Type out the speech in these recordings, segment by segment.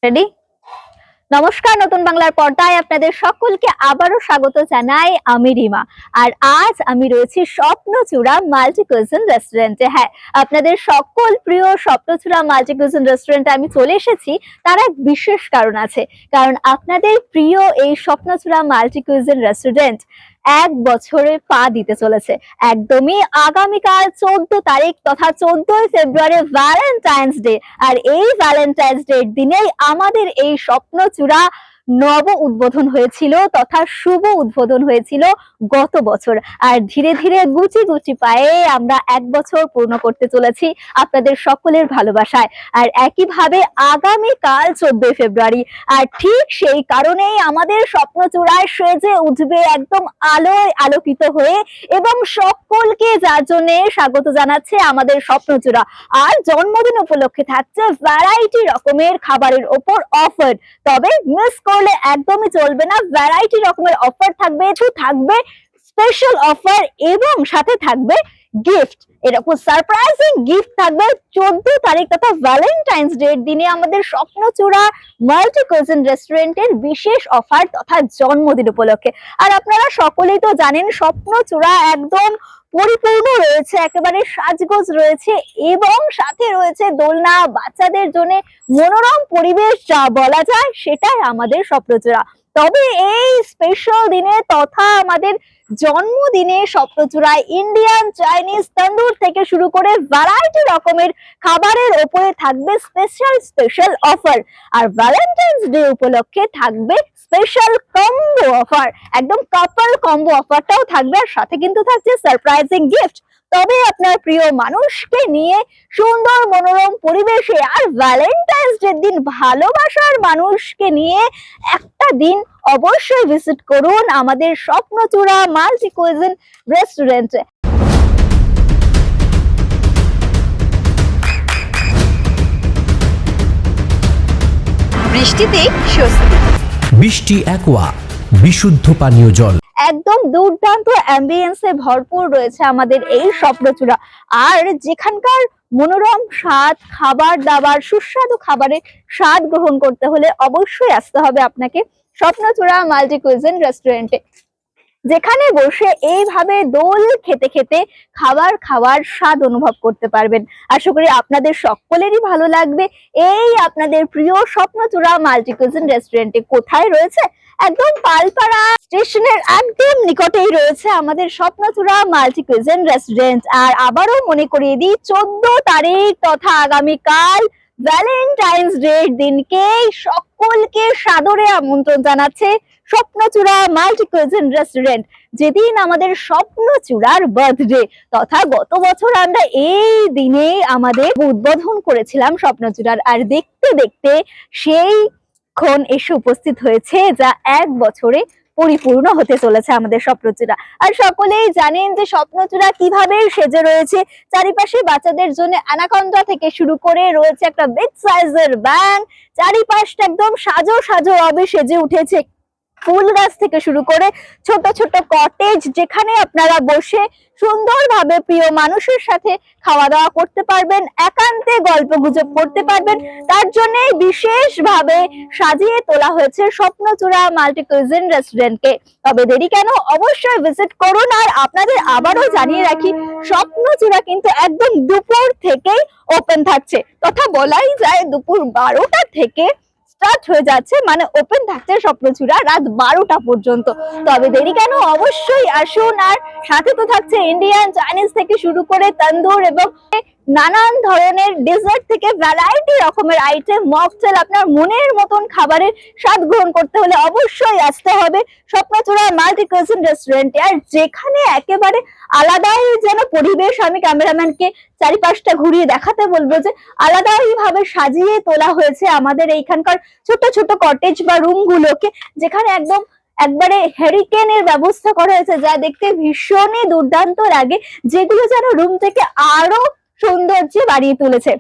Ready? নমস্কার, নতুন বাংলার পর্দায় আপনাদের সকলকে আবারও স্বাগত জানাই। আমি রিমা। আর আজ আমি রয়েছি স্বপ্নচূড়া মাল্টি কুইজিন রেস্টুরেন্টে। হ্যাঁ, আপনাদের সকল প্রিয় স্বপ্নচূড়া মাল্টি কুইজিন রেস্টুরেন্টে আমি চলে এসেছি। তার এক বিশেষ কারণ আছে, কারণ আপনাদের প্রিয় এই স্বপ্নচূড়া মাল্টি কুইজিন রেস্টুরেন্ট 1 বছরে পা দিতে চলেছে। একদমই আগামীকাল 14 তারিখ তথা 14 ফেব্রুয়ারি ভ্যালেন্টাইন্স ডে। আর এই ভ্যালেন্টাইন্স ডে দিনেই আমাদের এই স্বপ্নচূড়া নব উদ্বোধন হয়েছিল তথা শুভ উদ্বোধন হয়েছিল গত বছর। আর ধীরে ধীরে গুটি গুটি পায়ে আমরা 1 বছর পূর্ণ করতে চলেছি আপনাদের সকলের ভালোবাসায়। আর একইভাবে আগামীকাল 14 ফেব্রুয়ারি, আর ঠিক সেই কারণেই আমাদের স্বপ্নচূড়ায় সেজে উঠবে একদম আলোয় আলোকিত হয়ে, এবং সকলকে যার জন্য স্বাগত জানাচ্ছে আমাদের স্বপ্নচূড়া। আর জন্মদিন উপলক্ষে থাকছে ভ্যারাইটি রকমের খাবারের ওপর অফার। তবে মিস করলে একদমই চলবে না, ভ্যারাইটি রকমের অফার থাকবে, থাকবে স্পেশাল অফার এবং সাথে থাকবে গিফট। এরকম সারপ্রাইজিং গিফট থাকবে 14 তারিখ তথা ভ্যালেন্টাইন্স ডে এর দিনে আমাদের স্বপ্নচূড়া মাল্টি কুইজিন রেস্টুরেন্টের বিশেষ অফার তথা জন্মদিন উপলক্ষে। আর আপনারা সকলেই তো জানেন স্বপ্নচূড়া একদম পরিপূর্ণ রয়েছে, একেবারে সাজগোজ রয়েছে এবং সাথে রয়েছে দোলনা, বাচ্চাদের জন্য মনোরম পরিবেশ যা বলা যায় সেটাই আমাদের স্বপ্নচূড়া। তবে এই স্পেশাল দিনে তথা আমাদের জন্মদিনে স্বপ্নচূড়ায় ইন্ডিয়ান, চাইনিজ, তন্দুর থেকে শুরু করে ভ্যারাইটি রকমের খাবারের ওপরে থাকবে স্পেশাল অফার। আর ভ্যালেন্টাইন্স ডে উপলক্ষে থাকবে স্পেশাল কম্বো অফার, একদম কাপল কম্বো অফারটাও থাকবে, আর সাথে কিন্তু থাকছে সারপ্রাইজিং গিফট। তবে আপনার প্রিয় মানুষকে নিয়ে সুন্দর মনোরম পরিবেশে আর ভ্যালেন্টাইন্স ডে দিন ভালোবাসার মানুষকে নিয়ে একটা দিন অবশ্যই ভিজিট করুন আমাদের স্বপ্নচূড়া মাল্টি কুইজিন রেস্টুরেন্টে। বৃষ্টিতে স্বস্তি, বৃষ্টি অ্যাকোয়া বিশুদ্ধ পানীয় জল। একদম দুর্দান্ত অ্যাম্বিয়েন্সে ভরপুর রয়েছে আমাদের এই স্বপ্নচূড়া। আর যেখানকার মনোরম স্বাদ, খাবার দাবার, সুস্বাদু খাবারের স্বাদ গ্রহণ করতে হলে অবশ্যই আসতে হবে আপনাকে স্বপ্নচূড়া মাল্টি কুইজিন রেস্টুরেন্টে, যেখানে বসে এইভাবে দোল খেতে খেতে খাবার খাওয়ার স্বাদ অনুভব করতে পারবেন। আশা করি আপনাদের সকলেরই ভালো লাগবে। এই আপনাদের প্রিয় স্বপ্নচূড়া মাল্টি কুইজিন রেস্টুরেন্টে কোথায় রয়েছে? একদম পালপাড়া স্টেশনের একদম নিকটেই রয়েছে আমাদের স্বপ্নচূড়া মাল্টি কুইজিন রেস্টুরেন্ট। আর আবারও মনে করিয়ে দিই, 14 তারিখ তথা আগামীকাল ভ্যালেন্টাইন্স ডে দিনকে সকলকে সাদরে আমন্ত্রণ জানাচ্ছে স্বপ্নচূড়া মাল্টি কুইজিন রেস্টুরেন্ট, যেদিন আমাদের স্বপ্নচূড়ার বার্থডে। তথা গত বছর আমরা এই দিনে আমাদের উদ্বোধন করেছিলাম স্বপ্নচূড়ার, আর দেখতে দেখতে সেই ক্ষণ এসে উপস্থিত হয়েছে যা 1 বছরে পরিপূর্ণ হতে চলেছে আমাদের স্বপ্নচূড়া। আর সকলেই জানেন যে স্বপ্নচূড়া কিভাবে সেজে রয়েছে। চারিপাশে বাচ্চাদের জন্য অ্যানাকন্ডা থেকে শুরু করে রয়েছে একটা বিগ সাইজের ব্যাং, চারিপাশটা একদম সাজো সাজো ভাবে সেজে উঠেছে ফুল গাছ থেকে শুরু করে ছোট ছোট কটেজ, যেখানে আপনারা বসে সুন্দরভাবে প্রিয় মানুষের সাথে খাওয়া দাওয়া করতে পারবেন, একান্তে গল্প গুজব করতে পারবেন। তার জন্য বিশেষভাবে সাজিয়ে তোলা হয়েছে স্বপ্নচূড়া মাল্টি কুইজিন রেস্টুরেন্টকে। তবে দেরি কেন, অবশ্যই ভিজিট করুন। আর আপনাদের আবারও জানিয়ে রাখি, স্বপ্নচূড়া কিন্তু একদম দুপুর থেকেই ওপেন থাকছে, তথা বলাই যায় দুপুর 12টা থেকে স্টার্ট হয়ে যাচ্ছে, মানে ওপেন থাকছে স্বপ্নচূড়া রাত 12টা পর্যন্ত। তবে দেরি কেন, অবশ্যই আসুন। আর সাথে তো থাকছে ইন্ডিয়ান, চাইনিজ থেকে শুরু করে তন্দুর এবং নানান ধরনের ডেজার্ট থেকে ভ্যারাইটি রকমের আইটেম, মকটেল। আপনার মনের মতন খাবারের স্বাদ গ্রহণ করতে হলে অবশ্যই আসতে হবে স্বপ্নচূড়া মাল্টি কুইজিন রেস্টুরেন্টে। আর যেখানে একেবারে আলাদাই যেন পরিবেশ, আমি ক্যামেরাম্যানকে চারিপাশটা ঘুরিয়ে দেখাতে বলবো যে আলাদাই ভাবে সাজিয়ে তোলা হয়েছে আমাদের এইখানকার ছোট ছোট কটেজ বা রুম গুলোকে, যেখানে একবারে হ্যারিকেনের ব্যবস্থা করা হয়েছে, যা দেখতে ভীষণই দুর্দান্ত লাগে, যেগুলো যেন রুম থেকে আরো সৌন্দর্য বাড়িয়ে তুলেছে।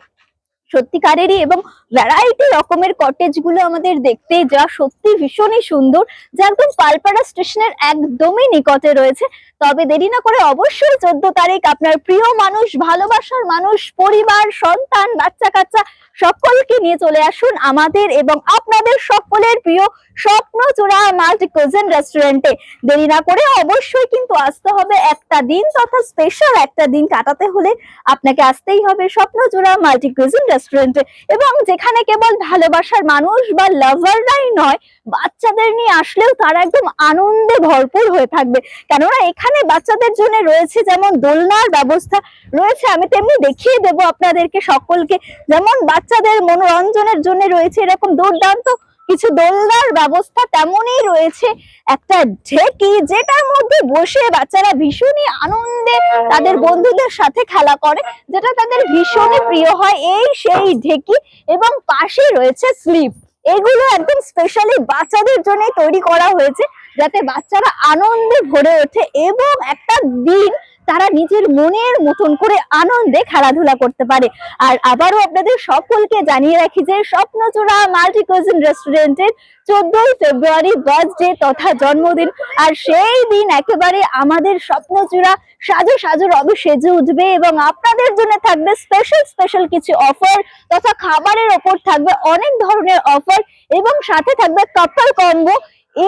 সত্যিকারেরই এবং ভ্যারাইটি রকমের কটেজ গুলো আমাদের দেখতে যা সত্যি ভীষণই সুন্দর, যা একদম পালপাড়া স্টেশনের একদমই নিকটে রয়েছে। তবে দেরি না করে অবশ্যই 14 তারিখ আপনার প্রিয় মানুষ, ভালোবাসার মানুষ, পরিবার, সন্তান, বাচ্চা কাচ্চা সকলকে নিয়ে চলে আসুন আমাদের এবং আপনাদের সকলের প্রিয় স্বপ্নচূড়া মাল্টি কুজিন রেস্টুরেন্টে। দেরি না করে অবশ্যই কিন্তু আসতে হবে। একটা দিন তথা স্পেশাল একটা দিন কাটাতে হলে আপনাকে আসতেই হবে স্বপ্নচূড়া মাল্টি কুজিন রেস্টুরেন্টে, এবং যেখানে কেবল ভালোবাসার মানুষ বা লাভাররাই নয়, বাচ্চাদের নিয়ে আসলেও তারা একদম আনন্দে ভরপুর হয়ে থাকবে। কেননা এখানে বাচ্চাদের জন্য রয়েছে যেমন দোলনার ব্যবস্থা রয়েছে, আমি তেমনি দেখিয়ে দেবো আপনাদেরকে সকলকে। যেমন বাচ্চাদের মনোরঞ্জনের জন্য রয়েছে এরকম দুর্দান্ত কিছু দোলনার ব্যবস্থা, তেমনই রয়েছে একটা ঢেকি যেটার মধ্যে বসে বাচ্চারা ভীষণই আনন্দে তাদের বন্ধুদের সাথে খেলা করে, যেটা তাদের ভীষণই প্রিয় হয়। এই সেই ঢেকি এবং পাশে রয়েছে স্লিপ। এগুলো একদম স্পেশালি বাচ্চাদের জন্য তৈরি করা হয়েছে যাতে বাচ্চারা আনন্দে ভরে ওঠে এবং একটা দিন তারা নিজের মনের মতন করে আনন্দে খেলাধুলা করতে পারে। আর আবারও আপনাদের সকলকে জানিয়ে রাখি যে স্বপ্নচূড়া মাল্টি কুজিন রেস্টুরেন্টের 14ই ফেব্রুয়ারি বার্থডে তথা জন্মদিন, আর সেই দিন একেবারে আমাদের স্বপ্নচূড়া সাজো সাজো রবে সেজে উঠবে এবং আপনাদের জন্য থাকবে স্পেশাল কিছু অফার তথা খাবারের ওপর থাকবে অনেক ধরনের অফার এবং সাথে থাকবে কাপল কম্বো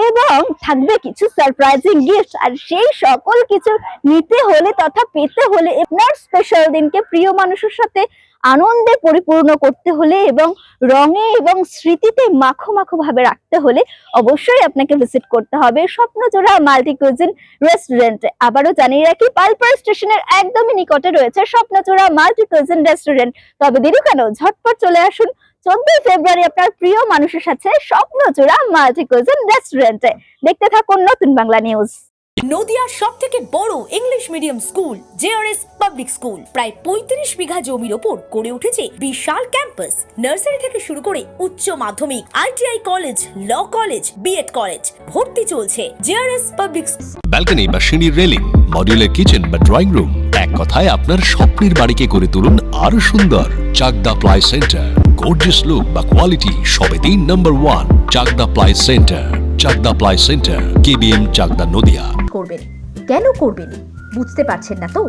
এবং থাকবে কিছু সারপ্রাইজিং গিফট। আর সেই সকল কিছু নিতে হলে তথা পেতে হলে আপনার স্পেশাল দিনকে প্রিয় মানুষের সাথে আনন্দে পরিপূর্ণ করতে হলে এবং রঙে এবং স্মৃতিতে মাখো মাখো ভাবে রাখতে হলে অবশ্যই আপনাকে ভিজিট করতে হবে স্বপ্নচূড়া মাল্টি কুজিন রেস্টুরেন্টে। আবারও জানিয়ে রাখি পালপাড়া স্টেশনের একদমই নিকটে রয়েছে স্বপ্নচূড়া মাল্টি কুজিন রেস্টুরেন্ট। তবে দেরি কেন, ঝটপট চলে আসুন 14 ফেব্রুয়ারি আপনার প্রিয় মানুষের সাথে স্বপ্নচূড়া মাল্টি কুজিন রেস্টুরেন্টে। দেখতে থাকুন নতুন বাংলা নিউজ। নদিয়ার সবথেকে বড় English medium school JRS public school প্রায় 35 বিঘা জমির ওপর গড়ে উঠেছে বিশাল ক্যাম্পাস। নার্সারি থেকে শুরু করে উচ্চ মাধ্যমিক, ITI college, law college, BEd college ভর্তি চলছে জেআরএস পাবলিক। ব্যালকনি বা সিঁড়ির রেলিং, মডিউলার কিচেন বা ড্রয়িং রুম, এক কথায় আপনার স্বপ্নের বাড়িকে করে তুলুন আরো সুন্দর। Chakdah ply centre, gorgeous look বা কোয়ালিটি সবে 3 number 1 Chakdah ply centre. Chakdah ply centre, KBM, Chakdah, Nadia. করবেন কেন করবেন বুঝতে পারছেন না তো?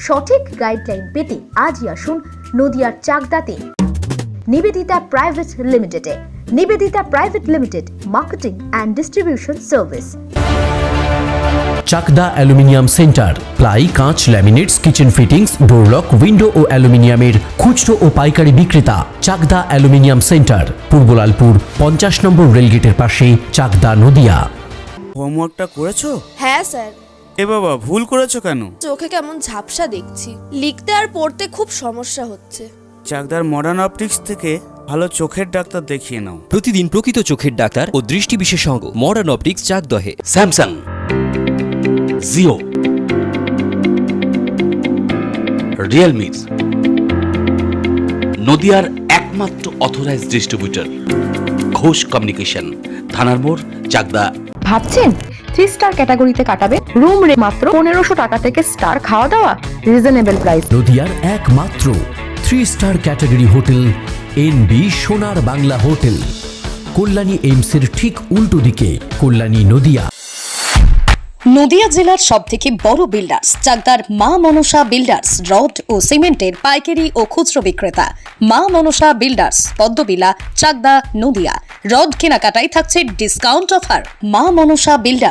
সঠিক গাইডলাইন পেতে আজই আসুন নদিয়ার চাকদাতে নিবেদিতা প্রাইভেট লিমিটেডে। Nivedita private limited, marketing and distribution service. Chakdah aluminium centre, ply, কাঁচ, laminates, kitchen fittings, door lock, window ও অ্যালুমিনিয়ামের খুচরো ও পাইকারি বিক্রেতা। Chakdah aluminium centre, Purbalalpur 50 number রেলগেটের পাশে, চাকদা, নদিয়া। হোমওয়ার্কটা করেছো? হ্যাঁ স্যার। এ বাবা, ভুল করেছো কেন? চোখে কেমন ঝাপসা দেখছি, লিখতে আর পড়তে খুব সমস্যা হচ্ছে। চাকদার মডার্ন অপটিক্স থেকে ভালো চোখের ডাক্তার দেখিয়ে নাও। প্রতিদিন প্রকৃত চোখের ডাক্তার ও দৃষ্টি বিশেষজ্ঞ মডার্ন অপটিক্স চাকদহে। স্যামসাং, জিও, রিয়েলমি, নদিয়ার একমাত্র অথরাইজড ডিস্ট্রিবিউটর ঘোষ কমিউনিকেশন, থানার মোড়, চাকদা। ভাবছেন 3 স্টার ক্যাটাগরিতে কাটাবে? রুম রে মাত্র 1500 টাকা থেকে স্টার, খাওয়া দাওয়া রিজনেবল প্রাইস। নদিয়ার একমাত্র 3 স্টার ক্যাটাগরি হোটেল এনবি সোনার বাংলা হোটেল, কল্যাণী এইমসের ঠিক উল্টো দিকে, কল্যাণী, নদিয়া। নদিয়া জেলার সবথেকে বড় বিল্ডার্স চাকদার মা মনসা বিল্ডার্স, রড ও সিমেন্টের পাইকারি ও খুচরো বিক্রেতা। মা মনসা বিল্ডার্স, পদ্মবিলা, চাকদা, নদিয়া। রড কেনাকাটায় থাকছে ডিসকাউন্ট অফার। মা মনসা বিল্ডার্স।